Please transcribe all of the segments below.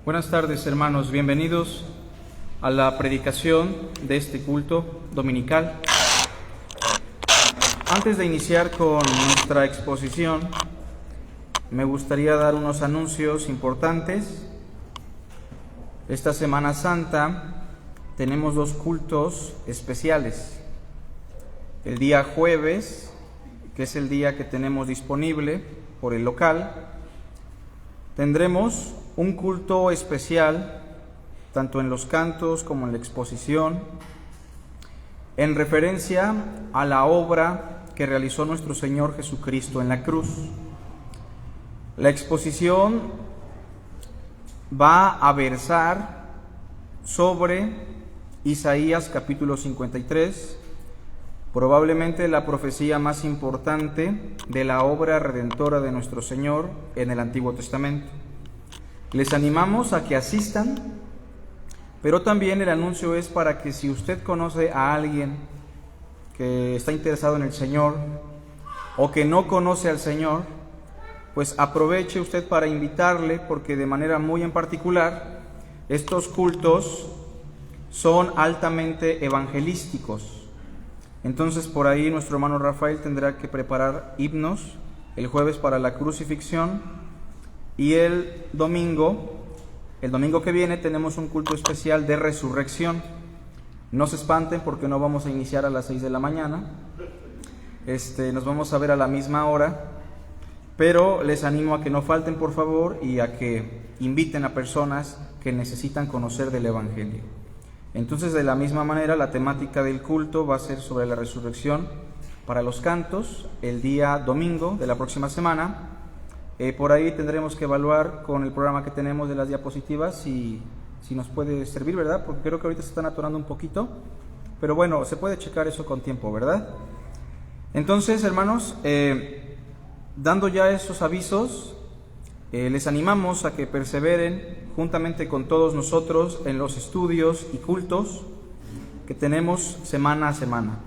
Buenas tardes, hermanos, bienvenidos a la predicación de este culto dominical. Antes de iniciar con nuestra exposición, me gustaría dar unos anuncios importantes. Esta Semana Santa tenemos dos cultos especiales. El día jueves, que es el día que tenemos disponible por el local, tendremos un culto especial, tanto en los cantos como en la exposición, en referencia a la obra que realizó nuestro Señor Jesucristo en la cruz. La exposición va a versar sobre Isaías capítulo 53, probablemente la profecía más importante de la obra redentora de nuestro Señor en el Antiguo Testamento. Les animamos a que asistan, pero también el anuncio es para que si usted conoce a alguien que está interesado en el Señor o que no conoce al Señor, pues aproveche usted para invitarle, porque de manera muy en particular estos cultos son altamente evangelísticos. Entonces por ahí nuestro hermano Rafael tendrá que preparar himnos el jueves para la crucifixión, y el domingo que viene tenemos un culto especial de resurrección. No se espanten porque no vamos a iniciar a las 6 de la mañana, nos vamos a ver a la misma hora, pero les animo a que no falten, por favor, y a que inviten a personas que necesitan conocer del Evangelio. Entonces, de la misma manera, la temática del culto va a ser sobre la resurrección para los cantos el día domingo de la próxima semana. Por ahí tendremos que evaluar con el programa que tenemos de las diapositivas si nos puede servir, ¿verdad? Porque creo que ahorita se están atorando un poquito, pero bueno, se puede checar eso con tiempo, ¿verdad? Entonces, hermanos, dando ya estos avisos, les animamos a que perseveren juntamente con todos nosotros en los estudios y cultos que tenemos semana a semana.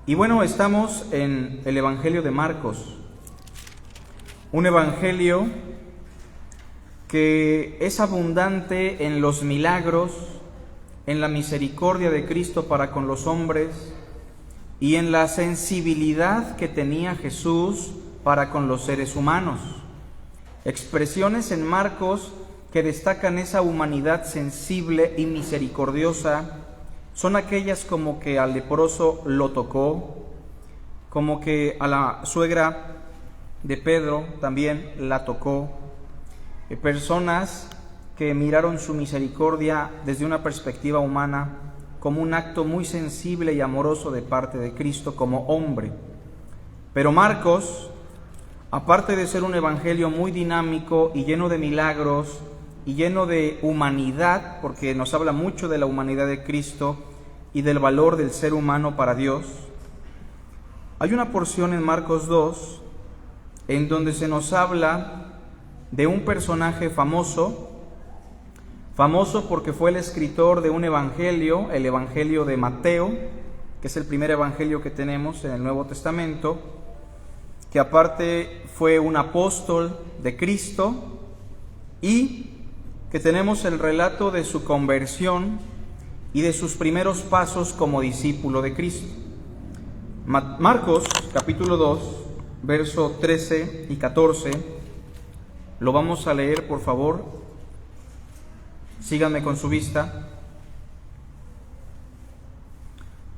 Y bueno, estamos en el Evangelio de Marcos, un evangelio que es abundante en los milagros, en la misericordia de Cristo para con los hombres y en la sensibilidad que tenía Jesús para con los seres humanos. Expresiones en Marcos que destacan esa humanidad sensible y misericordiosa son aquellas como que al leproso lo tocó, como que a la suegra de Pedro también la tocó. Personas que miraron su misericordia desde una perspectiva humana como un acto muy sensible y amoroso de parte de Cristo como hombre. Pero Marcos, aparte de ser un evangelio muy dinámico y lleno de milagros y lleno de humanidad, porque nos habla mucho de la humanidad de Cristo y del valor del ser humano para Dios, hay una porción en Marcos 2 en donde se nos habla de un personaje famoso porque fue el escritor de un evangelio, el Evangelio de Mateo, que es el primer evangelio que tenemos en el Nuevo Testamento, que aparte fue un apóstol de Cristo y que tenemos el relato de su conversión y de sus primeros pasos como discípulo de Cristo. Marcos capítulo 2, verso 13 y 14, lo vamos a leer, por favor. Síganme con su vista.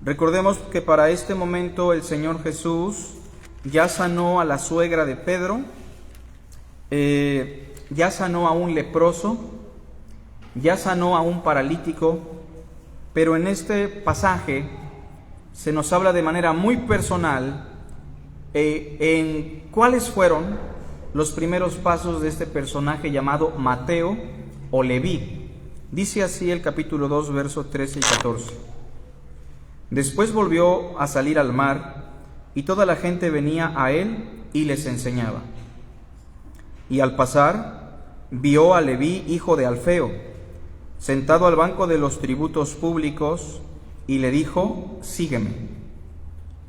Recordemos que para este momento el Señor Jesús ya sanó a la suegra de Pedro, ya sanó a un leproso, ya sanó a un paralítico, pero en este pasaje se nos habla de manera muy personal en cuáles fueron los primeros pasos de este personaje llamado Mateo o Leví. Dice así el capítulo 2, versos 13 y 14. Después volvió a salir al mar, y toda la gente venía a él y les enseñaba. Y al pasar, vio a Leví, hijo de Alfeo, sentado al banco de los tributos públicos, y le dijo: sígueme.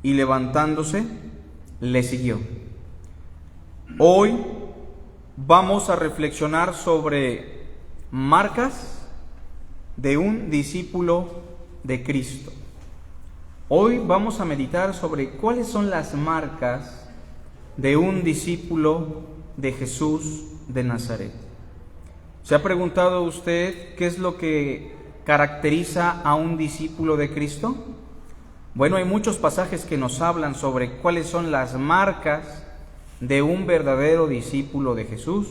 Y levantándose, le siguió. Hoy vamos a reflexionar sobre marcas de un discípulo de Cristo. Hoy vamos a meditar sobre cuáles son las marcas de un discípulo de Jesús de Nazaret. ¿Se ha preguntado usted qué es lo que caracteriza a un discípulo de Cristo? Bueno, hay muchos pasajes que nos hablan sobre cuáles son las marcas de un verdadero discípulo de Jesús.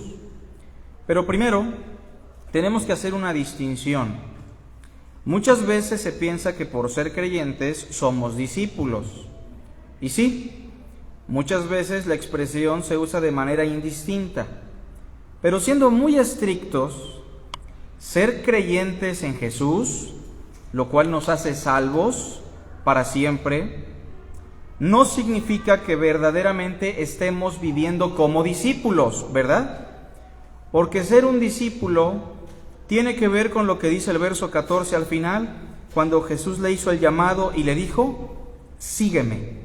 Pero primero, tenemos que hacer una distinción. Muchas veces se piensa que por ser creyentes somos discípulos. Y sí, muchas veces la expresión se usa de manera indistinta. Pero siendo muy estrictos, ser creyentes en Jesús, lo cual nos hace salvos para siempre, no significa que verdaderamente estemos viviendo como discípulos, ¿verdad? Porque ser un discípulo tiene que ver con lo que dice el verso 14 al final, cuando Jesús le hizo el llamado y le dijo, sígueme.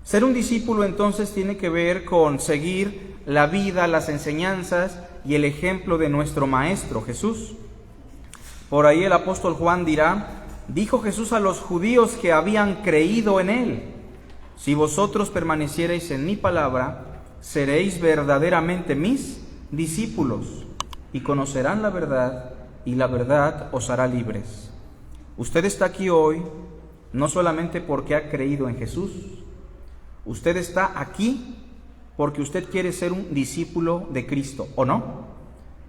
Ser un discípulo entonces tiene que ver con seguir la vida, las enseñanzas y el ejemplo de nuestro Maestro Jesús. Por ahí el apóstol Juan dirá, dijo Jesús a los judíos que habían creído en Él, si vosotros permaneciereis en mi palabra, seréis verdaderamente mis discípulos y conocerán la verdad y la verdad os hará libres. Usted está aquí hoy no solamente porque ha creído en Jesús, usted está aquí porque usted quiere ser un discípulo de Cristo, ¿o no?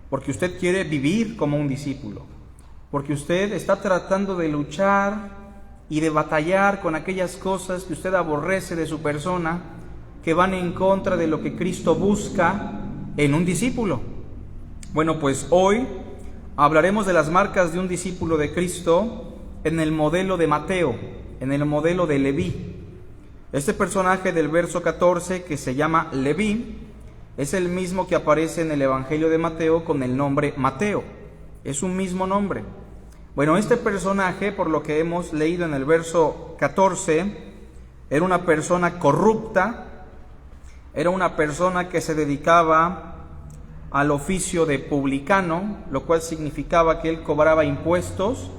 Porque usted quiere vivir como un discípulo, porque usted está tratando de luchar y de batallar con aquellas cosas que usted aborrece de su persona, que van en contra de lo que Cristo busca en un discípulo. Bueno, pues hoy hablaremos de las marcas de un discípulo de Cristo en el modelo de Mateo, en el modelo de Leví. Este personaje del verso 14, que se llama Leví, es el mismo que aparece en el Evangelio de Mateo con el nombre Mateo. Es un mismo nombre. Bueno, este personaje, por lo que hemos leído en el verso 14, era una persona corrupta, era una persona que se dedicaba al oficio de publicano, lo cual significaba que él cobraba impuestos.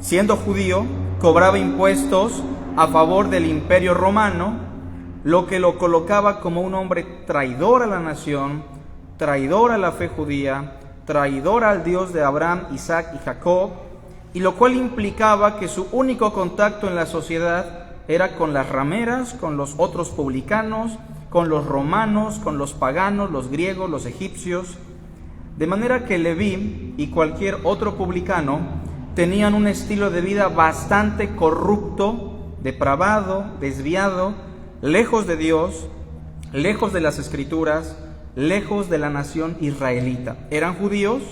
Siendo judío, cobraba impuestos a favor del Imperio Romano, lo que lo colocaba como un hombre traidor a la nación, traidor a la fe judía, traidor al Dios de Abraham, Isaac y Jacob, y lo cual implicaba que su único contacto en la sociedad era con las rameras, con los otros publicanos, con los romanos, con los paganos, los griegos, los egipcios, de manera que Leví y cualquier otro publicano tenían un estilo de vida bastante corrupto, depravado, desviado, lejos de Dios, lejos de las Escrituras, lejos de la nación israelita. Eran judíos,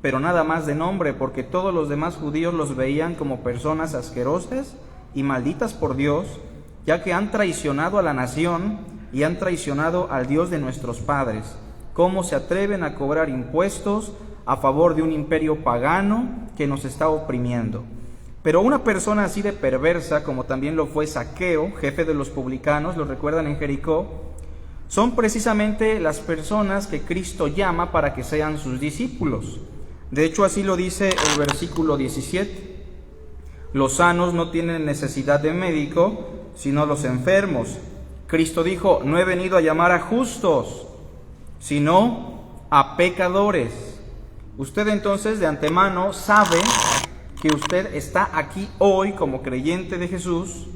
pero nada más de nombre, porque todos los demás judíos los veían como personas asquerosas y malditas por Dios, ya que han traicionado a la nación y han traicionado al Dios de nuestros padres. ¿Cómo se atreven a cobrar impuestos a favor de un imperio pagano que nos está oprimiendo? Pero una persona así de perversa, como también lo fue Zaqueo, jefe de los publicanos, lo recuerdan en Jericó, son precisamente las personas que Cristo llama para que sean sus discípulos. De hecho, así lo dice el versículo 17. Los sanos no tienen necesidad de médico, sino los enfermos. Cristo dijo, no he venido a llamar a justos, sino a pecadores. Usted entonces de antemano sabe que usted está aquí hoy como creyente de Jesús,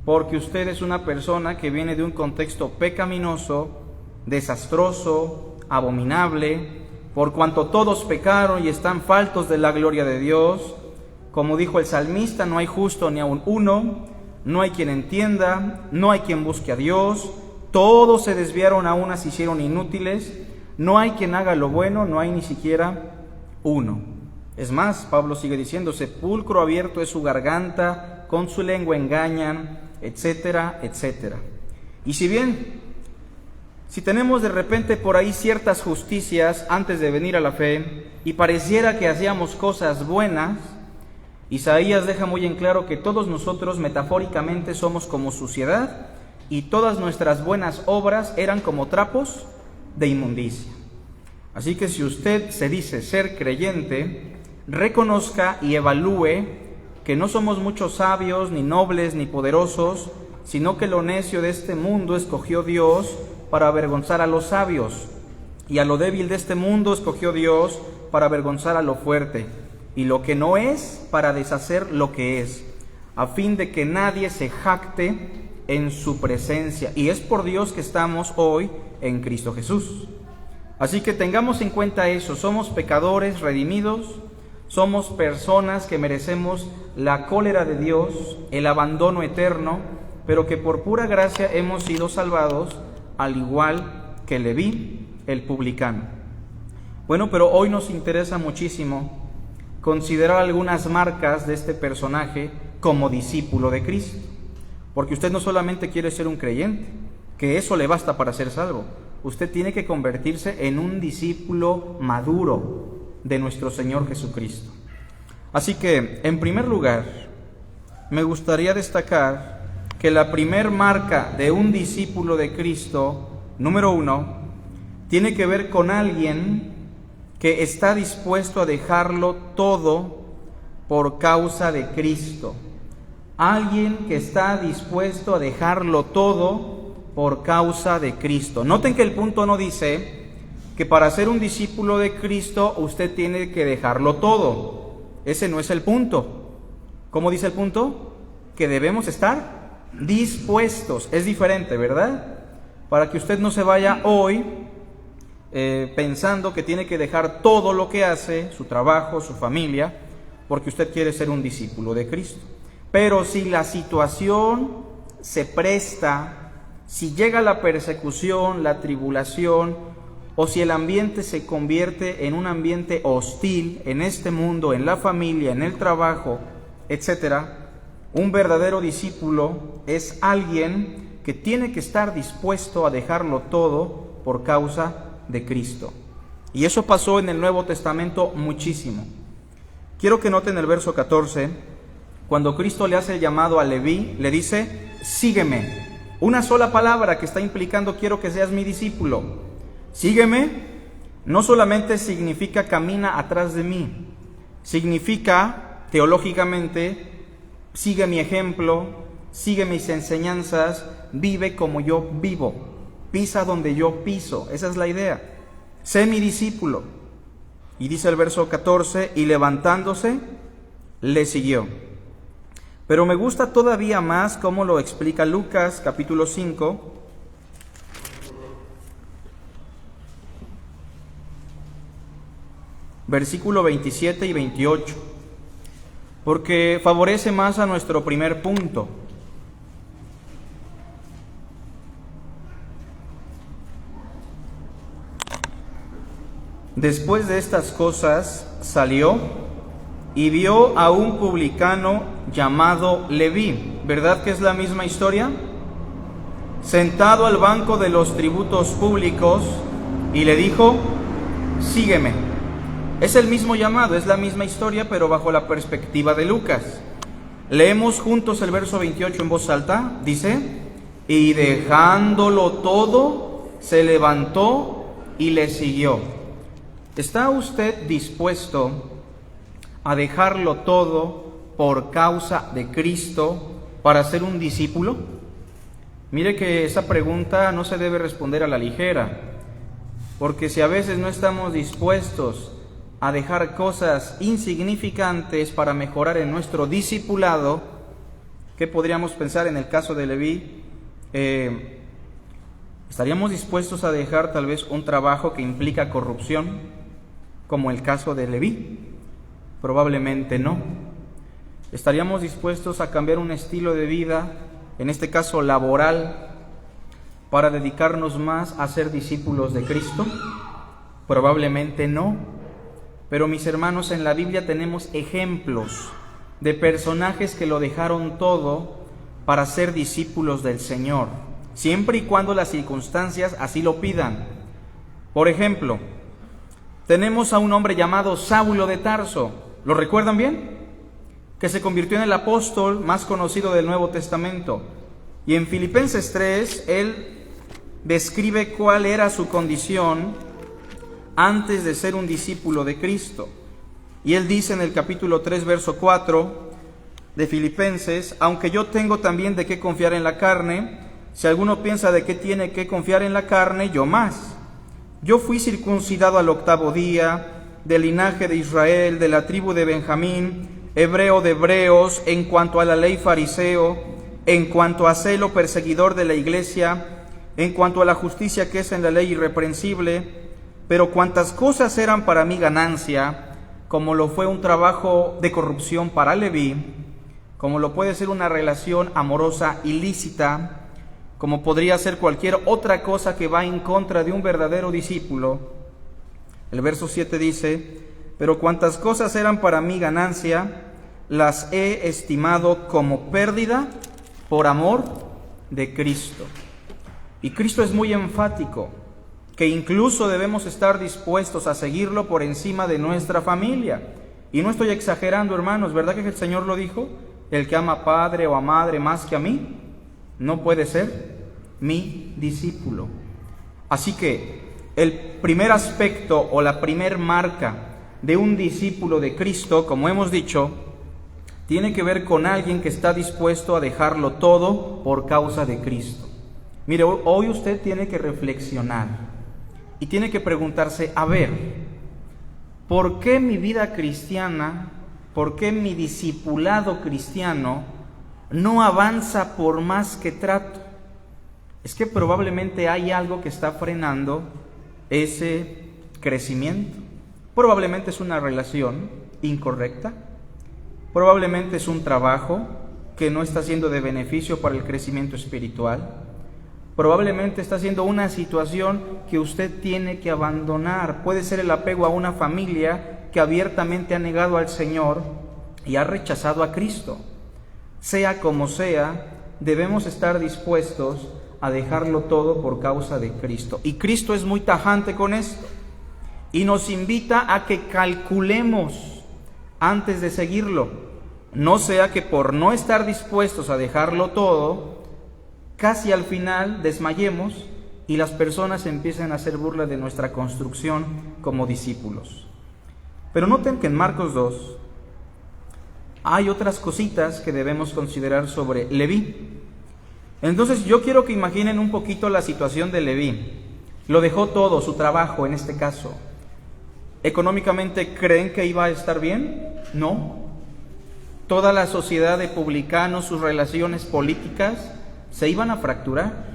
porque usted es una persona que viene de un contexto pecaminoso, desastroso, abominable, por cuanto todos pecaron y están faltos de la gloria de Dios. Como dijo el salmista, no hay justo ni aun uno, no hay quien entienda, no hay quien busque a Dios, todos se desviaron, a unas se hicieron inútiles, no hay quien haga lo bueno, no hay ni siquiera uno. Es más, Pablo sigue diciendo, sepulcro abierto es su garganta, con su lengua engañan, etcétera, etcétera. Y si tenemos de repente por ahí ciertas justicias antes de venir a la fe y pareciera que hacíamos cosas buenas, Isaías deja muy en claro que todos nosotros metafóricamente somos como suciedad y todas nuestras buenas obras eran como trapos de inmundicia. Así que si usted se dice ser creyente, reconozca y evalúe que no somos muchos sabios, ni nobles, ni poderosos, sino que lo necio de este mundo escogió Dios para avergonzar a los sabios, y a lo débil de este mundo escogió Dios para avergonzar a lo fuerte, y lo que no es para deshacer lo que es, a fin de que nadie se jacte en su presencia. Y es por Dios que estamos hoy en Cristo Jesús. Así que tengamos en cuenta eso, somos pecadores redimidos, somos personas que merecemos la cólera de Dios, el abandono eterno, pero que por pura gracia hemos sido salvados, al igual que Leví, el publicano. Bueno, pero hoy nos interesa muchísimo considerar algunas marcas de este personaje como discípulo de Cristo, porque usted no solamente quiere ser un creyente, que eso le basta para ser salvo. Usted tiene que convertirse en un discípulo maduro de nuestro Señor Jesucristo. Así que, en primer lugar, me gustaría destacar que la primer marca de un discípulo de Cristo, número 1, tiene que ver con alguien que está dispuesto a dejarlo todo por causa de Cristo. Alguien que está dispuesto a dejarlo todo por causa de Cristo. Noten que el punto no dice que para ser un discípulo de Cristo usted tiene que dejarlo todo. Ese no es el punto. ¿Cómo dice el punto? Que debemos estar dispuestos. Es diferente, ¿verdad? Para que usted no se vaya hoy pensando que tiene que dejar todo lo que hace, su trabajo, su familia, porque usted quiere ser un discípulo de Cristo. Pero si la situación se presta, si llega la persecución, la tribulación, o si el ambiente se convierte en un ambiente hostil en este mundo, en la familia, en el trabajo, etcétera, un verdadero discípulo es alguien que tiene que estar dispuesto a dejarlo todo por causa de Cristo. Y eso pasó en el Nuevo Testamento muchísimo. Quiero que noten el verso 14, cuando Cristo le hace el llamado a Leví, le dice, sígueme. Una sola palabra que está implicando, quiero que seas mi discípulo. Sígueme, no solamente significa camina atrás de mí, significa, teológicamente, sigue mi ejemplo, sigue mis enseñanzas, vive como yo vivo, pisa donde yo piso. Esa es la idea. Sé mi discípulo. Y dice el verso 14, y levantándose, le siguió. Pero me gusta todavía más cómo lo explica Lucas, capítulo 5, versículo 27 y 28, porque favorece más a nuestro primer punto. Después de estas cosas salió y vio a un publicano llamado Leví. ¿Verdad que es la misma historia? Sentado al banco de los tributos públicos, y le dijo, sígueme. Es el mismo llamado, es la misma historia, pero bajo la perspectiva de Lucas. Leemos juntos el verso 28 en voz alta. Dice, y dejándolo todo, se levantó y le siguió. ¿Está usted dispuesto a dejarlo todo por causa de Cristo para ser un discípulo? Mire que esa pregunta no se debe responder a la ligera, porque si a veces no estamos dispuestos a dejar cosas insignificantes para mejorar en nuestro discipulado, ¿qué podríamos pensar en el caso de Leví? ¿Estaríamos dispuestos a dejar tal vez un trabajo que implica corrupción, como el caso de Leví? Probablemente no. ¿Estaríamos dispuestos a cambiar un estilo de vida, en este caso laboral, para dedicarnos más a ser discípulos de Cristo? Probablemente no. Pero mis hermanos, en la Biblia tenemos ejemplos de personajes que lo dejaron todo para ser discípulos del Señor, siempre y cuando las circunstancias así lo pidan. Por ejemplo, tenemos a un hombre llamado Saulo de Tarso. ¿Lo recuerdan bien? Que se convirtió en el apóstol más conocido del Nuevo Testamento. Y en Filipenses 3, él describe cuál era su condición antes de ser un discípulo de Cristo. Y él dice en el capítulo 3, verso 4 de Filipenses: aunque yo tengo también de qué confiar en la carne, si alguno piensa de qué tiene que confiar en la carne, yo más. Yo fui circuncidado al 8º día, del linaje de Israel, de la tribu de Benjamín, hebreo de hebreos, en cuanto a la ley fariseo, en cuanto a celo perseguidor de la iglesia, en cuanto a la justicia que es en la ley irreprensible. Pero cuantas cosas eran para mí ganancia, como lo fue un trabajo de corrupción para Leví, como lo puede ser una relación amorosa ilícita, como podría ser cualquier otra cosa que va en contra de un verdadero discípulo. El verso 7 dice: pero cuantas cosas eran para mí ganancia, las he estimado como pérdida por amor de Cristo. Y Cristo es muy enfático, que incluso debemos estar dispuestos a seguirlo por encima de nuestra familia. Y no estoy exagerando, hermanos, ¿verdad que el Señor lo dijo? El que ama a padre o a madre más que a mí, no puede ser mi discípulo. Así que el primer aspecto o la primer marca de un discípulo de Cristo, como hemos dicho, tiene que ver con alguien que está dispuesto a dejarlo todo por causa de Cristo. Mire, hoy usted tiene que reflexionar y tiene que preguntarse: a ver, ¿por qué mi vida cristiana, por qué mi discipulado cristiano no avanza por más que trato? Es que probablemente hay algo que está frenando ese crecimiento. Probablemente es una relación incorrecta, probablemente es un trabajo que no está siendo de beneficio para el crecimiento espiritual, probablemente está siendo una situación que usted tiene que abandonar. Puede ser el apego a una familia que abiertamente ha negado al Señor y ha rechazado a Cristo. Sea como sea, debemos estar dispuestos a dejarlo todo por causa de Cristo. Y Cristo es muy tajante con esto y nos invita a que calculemos antes de seguirlo. No sea que por no estar dispuestos a dejarlo todo, casi al final desmayemos y las personas empiezan a hacer burla de nuestra construcción como discípulos. Pero noten que en Marcos 2 hay otras cositas que debemos considerar sobre Leví. Entonces yo quiero que imaginen un poquito la situación de Leví. Lo dejó todo, su trabajo en este caso. ¿Económicamente creen que iba a estar bien? No. Toda la sociedad de publicanos, sus relaciones políticas se iban a fracturar.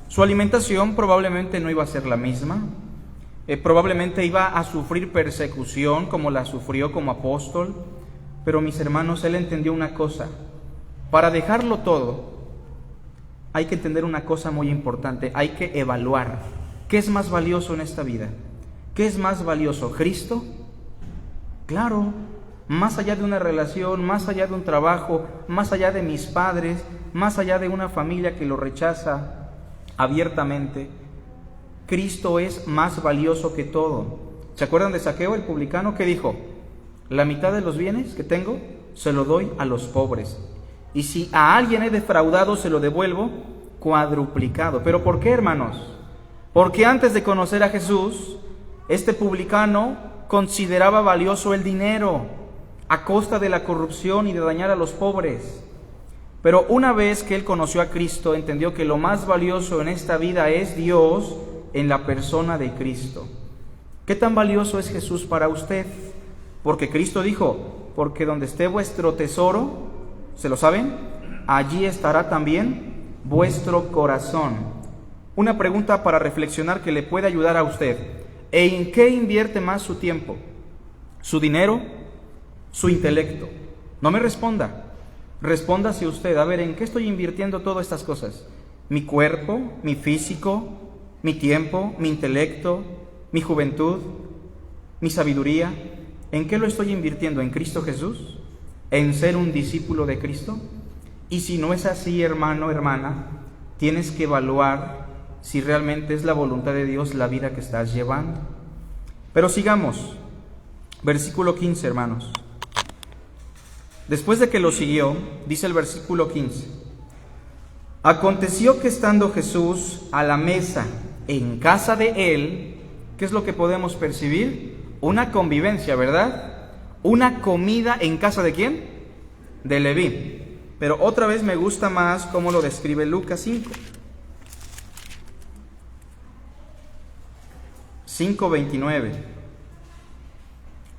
Su alimentación probablemente no iba a ser la misma. Probablemente iba a sufrir persecución como la sufrió como apóstol. Pero mis hermanos, él entendió una cosa: para dejarlo todo hay que entender una cosa muy importante. Hay que evaluar qué es más valioso en esta vida. ¿Qué es más valioso? ¿Cristo? Claro, más allá de una relación, más allá de un trabajo, más allá de mis padres, más allá de una familia que lo rechaza abiertamente, Cristo es más valioso que todo. ¿Se acuerdan de Zaqueo, el publicano, que dijo? La mitad de los bienes que tengo se lo doy a los pobres. Y si a alguien he defraudado, se lo devuelvo cuadruplicado. ¿Pero por qué, hermanos? Porque antes de conocer a Jesús, este publicano consideraba valioso el dinero a costa de la corrupción y de dañar a los pobres. Pero una vez que él conoció a Cristo, entendió que lo más valioso en esta vida es Dios en la persona de Cristo. ¿Qué tan valioso es Jesús para usted? Porque Cristo dijo: porque donde esté vuestro tesoro, ¿se lo saben? Allí estará también vuestro corazón. Una pregunta para reflexionar que le puede ayudar a usted: ¿en qué invierte más su tiempo? ¿Su dinero? ¿Su intelecto? No me responda. Respóndase usted: a ver, ¿en qué estoy invirtiendo todas estas cosas? ¿Mi cuerpo? ¿Mi físico? ¿Mi tiempo? ¿Mi intelecto? ¿Mi juventud? ¿Mi sabiduría? ¿En qué lo estoy invirtiendo? ¿En Cristo Jesús? ¿En ser un discípulo de Cristo? Y si no es así, hermano, hermana, tienes que evaluar si realmente es la voluntad de Dios la vida que estás llevando. Pero sigamos. Versículo 15, hermanos. Después de que lo siguió, dice el versículo 15: aconteció que estando Jesús a la mesa en casa de él, ¿qué es lo que podemos percibir? Una convivencia, ¿verdad? Una comida en casa ¿de quién? De Leví. Pero otra vez me gusta más cómo lo describe Lucas 5:29.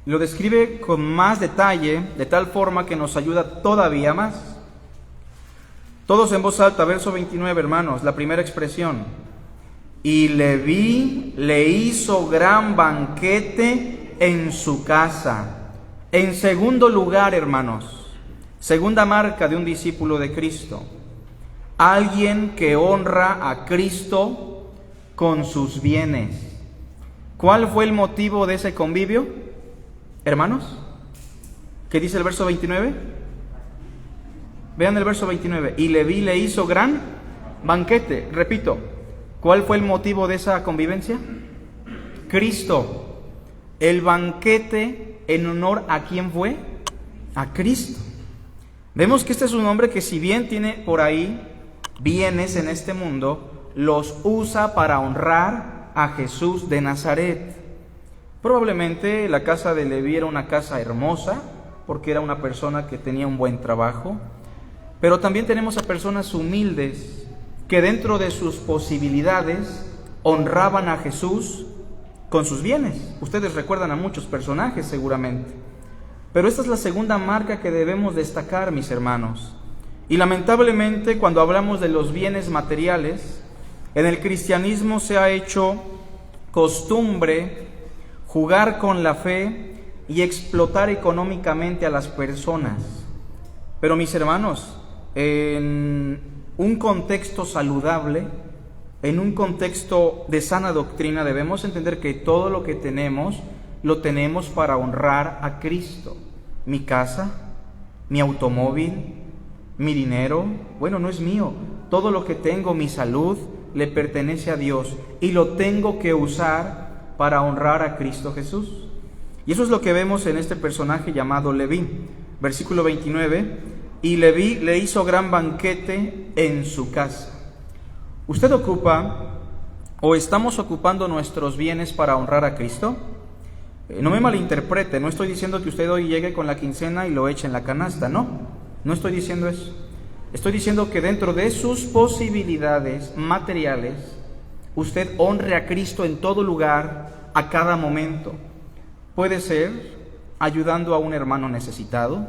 Lo describe con más detalle, de tal forma que nos ayuda todavía más. Todos en voz alta, verso 29, hermanos, la primera expresión. Y Leví le hizo gran banquete en su casa. En segundo lugar, hermanos, segunda marca de un discípulo de Cristo, alguien que honra a Cristo con sus bienes. ¿Cuál fue el motivo de ese convivio, hermanos? ¿Qué dice el verso 29? Vean el verso 29. Y Leví le hizo gran banquete. Repito, ¿cuál fue el motivo de esa convivencia? Cristo. El banquete en honor ¿a quién fue? A Cristo. Vemos que este es un hombre que, si bien tiene por ahí bienes en este mundo, los usa para honrar a Jesús de Nazaret. Probablemente la casa de Leví era una casa hermosa, porque era una persona que tenía un buen trabajo, pero también tenemos a personas humildes que dentro de sus posibilidades honraban a Jesús con sus bienes. Ustedes recuerdan a muchos personajes seguramente, pero esta es la segunda marca que debemos destacar, mis hermanos. Y lamentablemente, cuando hablamos de los bienes materiales, en el cristianismo se ha hecho costumbre jugar con la fe y explotar económicamente a las personas. Pero mis hermanos, en un contexto saludable, en un contexto de sana doctrina, debemos entender que todo lo que tenemos, lo tenemos para honrar a Cristo. Mi casa, mi automóvil, mi dinero, bueno, no es mío. Todo lo que tengo, mi salud, le pertenece a Dios y lo tengo que usar para honrar a Cristo Jesús. Y eso es lo que vemos en este personaje llamado Leví. Versículo 29, y Leví le hizo gran banquete en su casa. ¿Usted ocupa o estamos ocupando nuestros bienes para honrar a Cristo? No me malinterprete, no estoy diciendo que usted hoy llegue con la quincena y lo eche en la canasta, no estoy diciendo eso. Estoy diciendo que dentro de sus posibilidades materiales, usted honre a Cristo en todo lugar, a cada momento. Puede ser ayudando a un hermano necesitado,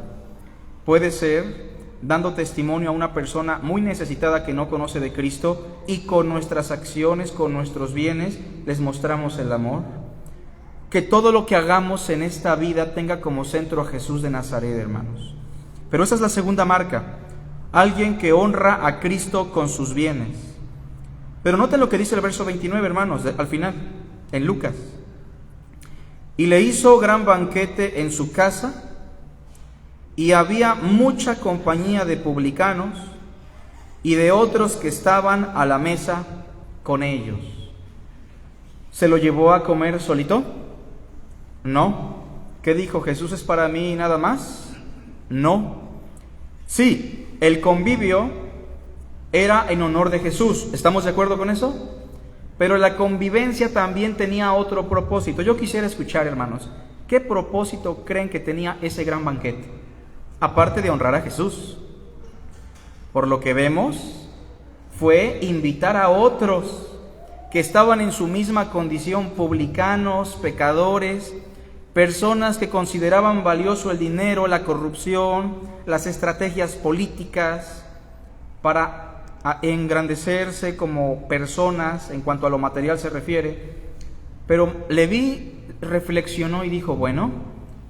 puede ser dando testimonio a una persona muy necesitada que no conoce de Cristo, y con nuestras acciones, con nuestros bienes, les mostramos el amor. Que todo lo que hagamos en esta vida tenga como centro a Jesús de Nazaret, hermanos. Pero esa es la segunda marca. Alguien que honra a Cristo con sus bienes. Pero noten lo que dice el verso 29, hermanos, al final, en Lucas. Y le hizo gran banquete en su casa, y había mucha compañía de publicanos y de otros que estaban a la mesa con ellos. ¿Se lo llevó a comer solito? No. ¿Qué dijo? ¿Jesús es para mí y nada más? No. Sí. El convivio era en honor de Jesús, ¿estamos de acuerdo con eso? Pero la convivencia también tenía otro propósito. Yo quisiera escuchar, hermanos, ¿qué propósito creen que tenía ese gran banquete? Aparte de honrar a Jesús. Por lo que vemos, fue invitar a otros que estaban en su misma condición, publicanos, pecadores, personas que consideraban valioso el dinero, la corrupción, las estrategias políticas para engrandecerse como personas en cuanto a lo material se refiere. Pero Leví reflexionó y dijo, bueno,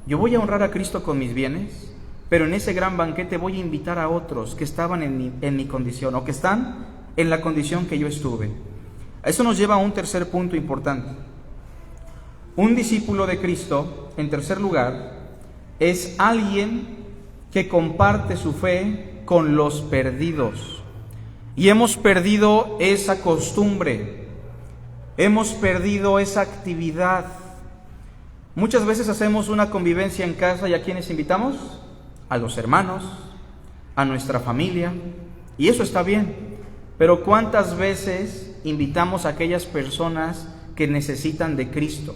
yo voy a honrar a Cristo con mis bienes, pero en ese gran banquete voy a invitar a otros que estaban en mi condición o que están en la condición que yo estuve. Eso nos lleva a un tercer punto importante. Un discípulo de Cristo, en tercer lugar, es alguien que comparte su fe con los perdidos. Y hemos perdido esa costumbre, hemos perdido esa actividad. Muchas veces hacemos una convivencia en casa y ¿a quiénes invitamos? A los hermanos, a nuestra familia, y eso está bien. Pero ¿cuántas veces invitamos a aquellas personas que necesitan de Cristo?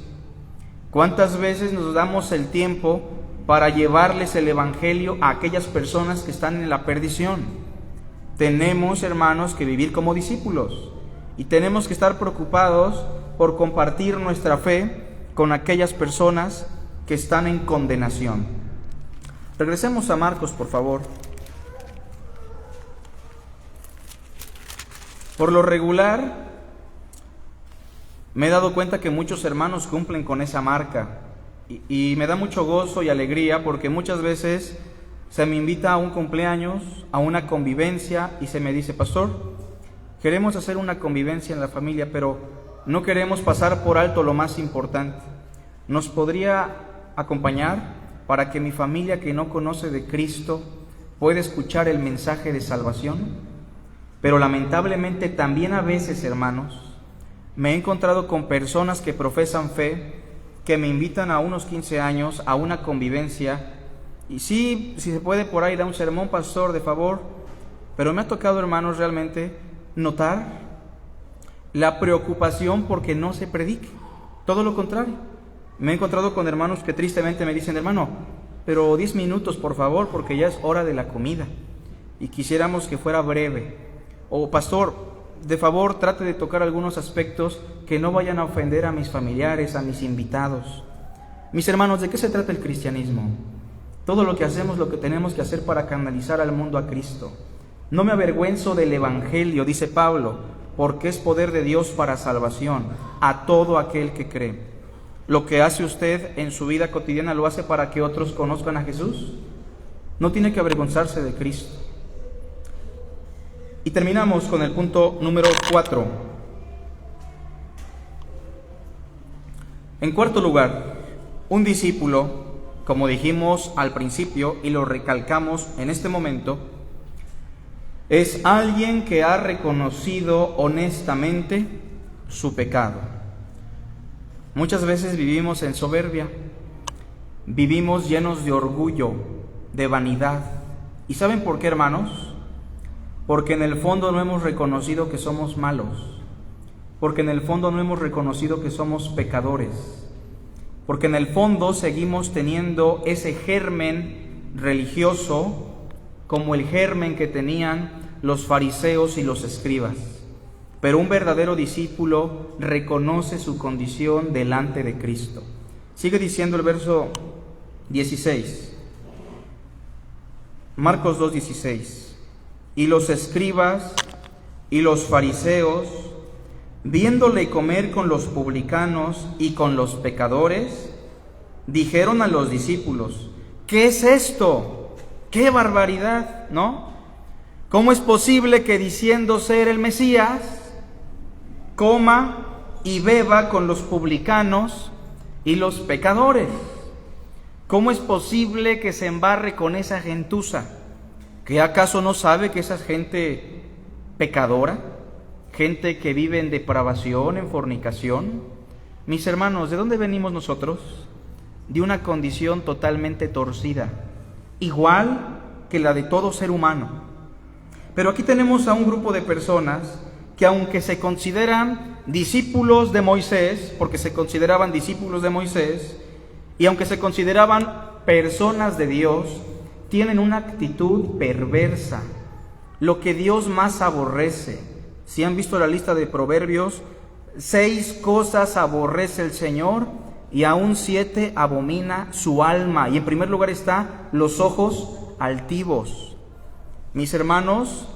¿Cuántas veces nos damos el tiempo para llevarles el Evangelio a aquellas personas que están en la perdición? Tenemos, hermanos, que vivir como discípulos y tenemos que estar preocupados por compartir nuestra fe con aquellas personas que están en condenación. Regresemos a Marcos, por favor. Por lo regular, me he dado cuenta que muchos hermanos cumplen con esa marca y me da mucho gozo y alegría porque muchas veces se me invita a un cumpleaños, a una convivencia y se me dice: pastor, queremos hacer una convivencia en la familia, pero no queremos pasar por alto lo más importante. ¿Nos podría acompañar para que mi familia que no conoce de Cristo pueda escuchar el mensaje de salvación? Pero lamentablemente también a veces, hermanos, me he encontrado con personas que profesan fe, que me invitan a unos 15 años, a una convivencia, y sí, si se puede por ahí da un sermón, pastor, de favor, pero me ha tocado, hermanos, realmente notar la preocupación porque no se predique. Todo lo contrario. Me he encontrado con hermanos que tristemente me dicen: hermano, pero 10 minutos por favor, porque ya es hora de la comida y quisiéramos que fuera breve. O pastor, de favor trate de tocar algunos aspectos que no vayan a ofender a mis familiares, a mis invitados. Mis hermanos, ¿de qué se trata el cristianismo? Todo lo que hacemos, lo que tenemos que hacer para canalizar al mundo a Cristo. No me avergüenzo del Evangelio, dice Pablo, porque es poder de Dios para salvación a todo aquel que cree. Lo que hace usted en su vida cotidiana, ¿lo hace para que otros conozcan a Jesús? No tiene que avergonzarse de Cristo. Y terminamos con el punto número 4. En cuarto lugar, un discípulo, como dijimos al principio y lo recalcamos en este momento, es alguien que ha reconocido honestamente su pecado. Muchas veces vivimos en soberbia, vivimos llenos de orgullo, de vanidad. ¿Y saben por qué, hermanos? Porque en el fondo no hemos reconocido que somos malos, porque en el fondo no hemos reconocido que somos pecadores, porque en el fondo seguimos teniendo ese germen religioso como el germen que tenían los fariseos y los escribas. Pero un verdadero discípulo reconoce su condición delante de Cristo. Sigue diciendo el verso 16, Marcos 2:16. Y los escribas y los fariseos, viéndole comer con los publicanos y con los pecadores, dijeron a los discípulos: ¿qué es esto? ¡Qué barbaridad! ¿No? ¿Cómo es posible que, diciendo ser el Mesías, coma y beba con los publicanos y los pecadores? ¿Cómo es posible que se embarre con esa gentuza? ¿Qué acaso no sabe que esa es gente pecadora? Gente que vive en depravación, en fornicación. Mis hermanos, ¿de dónde venimos nosotros? De una condición totalmente torcida, igual que la de todo ser humano. Pero aquí tenemos a un grupo de personas que, aunque se consideran discípulos de Moisés, porque se consideraban discípulos de Moisés, y aunque se consideraban personas de Dios, tienen una actitud perversa, lo que Dios más aborrece. Si han visto la lista de Proverbios, 6 cosas aborrece el Señor y aún 7 abomina su alma. Y en primer lugar está los ojos altivos. Mis hermanos,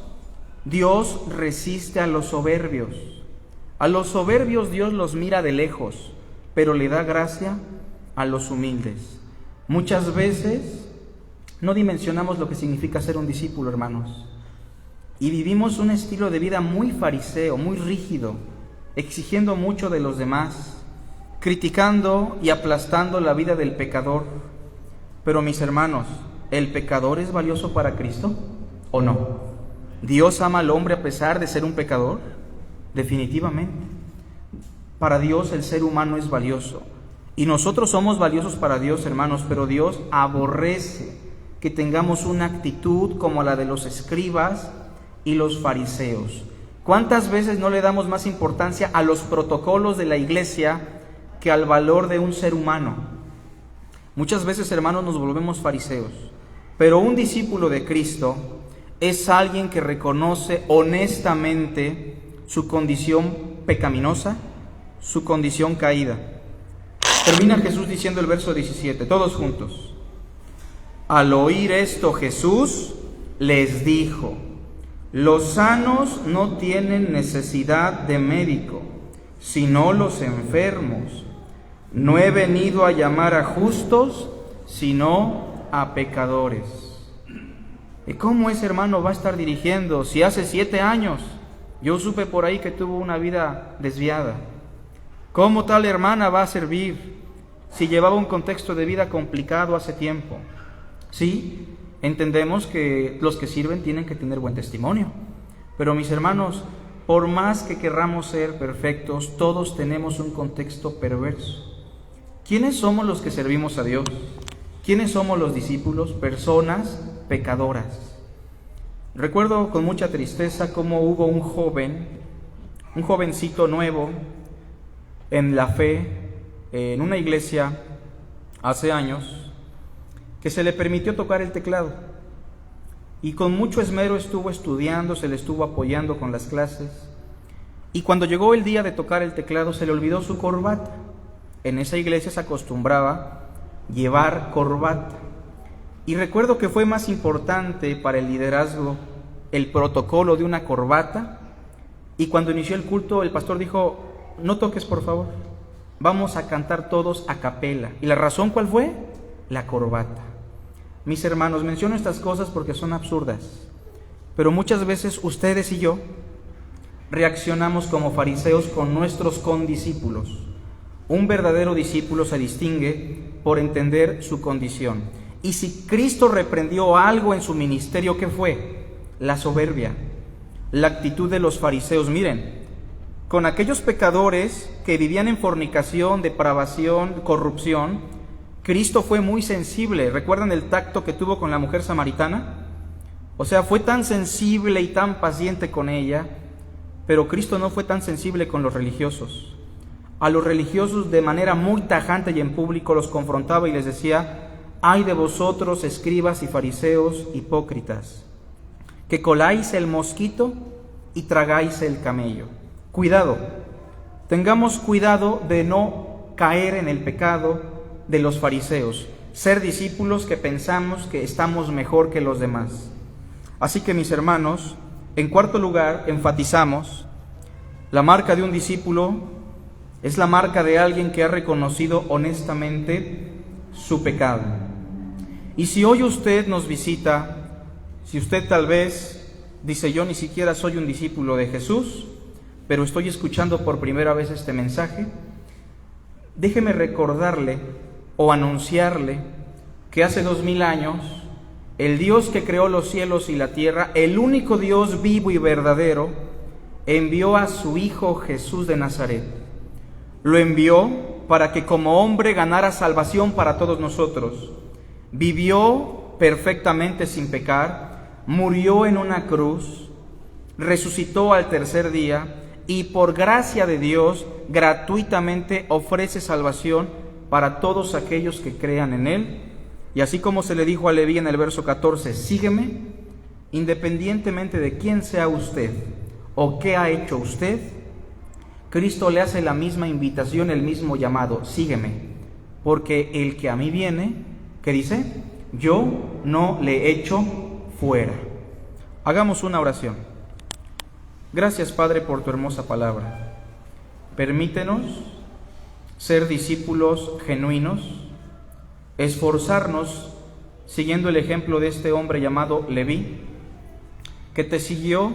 Dios resiste a los soberbios. A los soberbios Dios los mira de lejos, pero le da gracia a los humildes. Muchas veces no dimensionamos lo que significa ser un discípulo, hermanos, y vivimos un estilo de vida muy fariseo, muy rígido, exigiendo mucho de los demás, criticando y aplastando la vida del pecador. Pero mis hermanos, ¿el pecador es valioso para Cristo o no? ¿Dios ama al hombre a pesar de ser un pecador? Definitivamente. Para Dios el ser humano es valioso. Y nosotros somos valiosos para Dios, hermanos, pero Dios aborrece que tengamos una actitud como la de los escribas y los fariseos, ¿Cuántas veces no le damos más importancia a los protocolos de la iglesia que al valor de un ser humano? Muchas veces, hermanos, nos volvemos fariseos, pero un discípulo de Cristo es alguien que reconoce honestamente su condición pecaminosa, su condición caída. Termina Jesús diciendo el verso 17, todos juntos. Al oír esto, Jesús les dijo: los sanos no tienen necesidad de médico, sino los enfermos. No he venido a llamar a justos, sino a pecadores. ¿Y cómo ese hermano va a estar dirigiendo si hace 7 años yo supe por ahí que tuvo una vida desviada? ¿Cómo tal hermana va a servir si llevaba un contexto de vida complicado hace tiempo? Sí, entendemos que los que sirven tienen que tener buen testimonio, pero mis hermanos, por más que querramos ser perfectos, todos tenemos un contexto perverso. ¿Quiénes somos los que servimos a Dios? ¿Quiénes somos los discípulos? Personas pecadoras. Recuerdo con mucha tristeza cómo hubo un jovencito nuevo en la fe, en una iglesia hace años, que se le permitió tocar el teclado. Y con mucho esmero estuvo estudiando, se le estuvo apoyando con las clases. Y cuando llegó el día de tocar el teclado, se le olvidó su corbata. En esa iglesia se acostumbraba llevar corbata. Y recuerdo que fue más importante para el liderazgo el protocolo de una corbata. Y cuando inició el culto, el pastor dijo: no toques, por favor, vamos a cantar todos a capela. ¿Y la razón cuál fue? La corbata. Mis hermanos, menciono estas cosas porque son absurdas, pero muchas veces ustedes y yo reaccionamos como fariseos con nuestros condiscípulos. Un verdadero discípulo se distingue por entender su condición. Y si Cristo reprendió algo en su ministerio, ¿qué fue? La soberbia, la actitud de los fariseos. Miren, con aquellos pecadores que vivían en fornicación, depravación, corrupción, Cristo fue muy sensible. ¿Recuerdan el tacto que tuvo con la mujer samaritana? O sea, fue tan sensible y tan paciente con ella, pero Cristo no fue tan sensible con los religiosos. A los religiosos de manera muy tajante y en público los confrontaba y les decía: ay de vosotros, escribas y fariseos hipócritas, que coláis el mosquito y tragáis el camello. Cuidado, tengamos cuidado de no caer en el pecado de los fariseos, ser discípulos que pensamos que estamos mejor que los demás. Así que, mis hermanos, en cuarto lugar, enfatizamos: la marca de un discípulo es la marca de alguien que ha reconocido honestamente su pecado. Y si hoy usted nos visita, si usted tal vez dice: yo ni siquiera soy un discípulo de Jesús, pero estoy escuchando por primera vez este mensaje, déjeme recordarle o anunciarle que hace 2000 años, el Dios que creó los cielos y la tierra, el único Dios vivo y verdadero, envió a su Hijo Jesús de Nazaret. Lo envió para que como hombre ganara salvación para todos nosotros. Vivió perfectamente sin pecar, murió en una cruz, resucitó al tercer día y por gracia de Dios gratuitamente ofrece salvación para todos aquellos que crean en Él. Y así como se le dijo a Leví en el verso 14: sígueme, independientemente de quién sea usted o qué ha hecho usted, Cristo le hace la misma invitación, el mismo llamado: sígueme, porque el que a mí viene, ¿qué dice? Yo no le echo fuera. Hagamos una oración. Gracias, Padre, por tu hermosa palabra. Permítenos ser discípulos genuinos, esforzarnos siguiendo el ejemplo de este hombre llamado Leví, que te siguió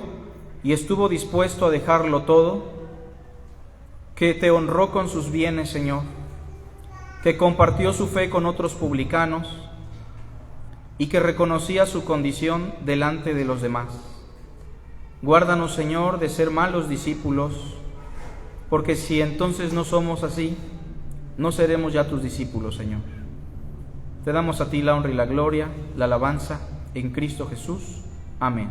y estuvo dispuesto a dejarlo todo, que te honró con sus bienes, Señor, que compartió su fe con otros publicanos y que reconocía su condición delante de los demás. Guárdanos, Señor, de ser malos discípulos, porque si entonces no somos así, no seremos ya tus discípulos, Señor. Te damos a ti la honra y la gloria, la alabanza, en Cristo Jesús. Amén.